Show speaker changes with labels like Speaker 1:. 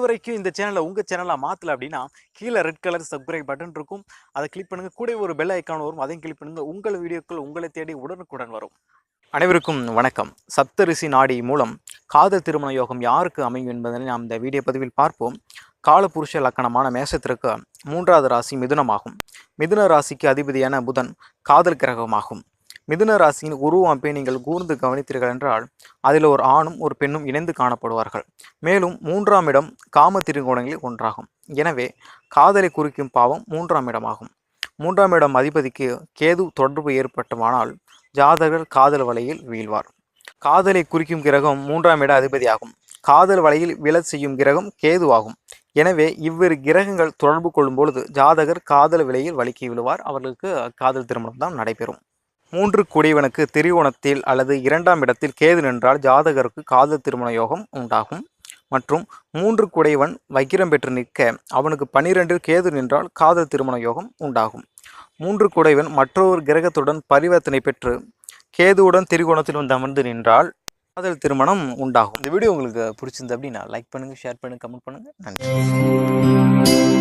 Speaker 1: இதுவரைக்கும் இந்த சேனலை உங்கள் சேனலாக மாற்றல அப்படின்னா கீழே ரெட் கலர் சப்ஸ்கிரைப் பட்டன் இருக்கும். அதை கிளிக் பண்ணுங்கள். கூட ஒரு பெல் ஐக்கான் வரும், அதையும் கிளிக் பண்ணுங்கள். உங்கள் வீடியோக்கள் உங்களை தேடி உடனுக்குடன் வரும். அனைவருக்கும் வணக்கம். சப்தரிஷி நாடி மூலம் காதல் திருமண யோகம் யாருக்கு அமையும் என்பதனை நாம் இந்த வீடியோ பதிவில் பார்ப்போம். காலபுருஷ லக்கணமான மேஷத்திற்கு 3வது ராசி மிதுனமாகும். மிதுன ராசிக்கு அதிபதியான புதன் காதல் கிரகமாகும். மிதுன ராசியின் உருவ அமைப்பை நீங்கள் கூர்ந்து கவனித்தீர்கள் என்றால் அதில் ஒரு ஆணும் ஒரு பெண்ணும் இணைந்து காணப்படுவார்கள். மேலும் 3ஆம் இடம் காம திருங்கோணங்களில் ஒன்றாகும். எனவே காதலை குறிக்கும் பாவம் 3ஆம் இடமாகும். 3ஆம் இடம் அதிபதிக்கு கேது தொடர்பு ஏற்பட்டுமானால் ஜாதகர் காதல் வலையில் வீழ்வார். காதலை குறிக்கும் கிரகம் 3ஆம் இட அதிபதியாகும். காதல் வலையில் விழச் செய்யும் கிரகம் கேதுவாகும். எனவே இவ்விரு கிரகங்கள் தொடர்பு கொள்ளும் பொழுது ஜாதகர் காதல் விலையில் வலிக்கி விழுவார். அவர்களுக்கு காதல் திருமணம் தான் நடைபெறும். 3 கூடியவனுக்கு திரிகோணத்தில் அல்லது 2ஆம் இடத்தில் கேது நின்றால் ஜாதகருக்கு காதல் திருமண யோகம் உண்டாகும். மற்றும் 3 கூடையவன் வக்கிரம் பெற்று நிற்க அவனுக்கு 12 கேது நின்றால் காதல் திருமண யோகம் உண்டாகும். 3 கூடையவன் மற்றொரு கிரகத்துடன் பரிவர்த்தனை பெற்று கேதுவுடன் திரிகோணத்தில் வந்து அமர்ந்து நின்றால் காதல் திருமணம் உண்டாகும். இந்த வீடியோ உங்களுக்கு பிடிச்சிருந்து அப்படின்னா லைக் பண்ணுங்கள், ஷேர் பண்ணுங்கள், கமெண்ட் பண்ணுங்கள். நன்றி.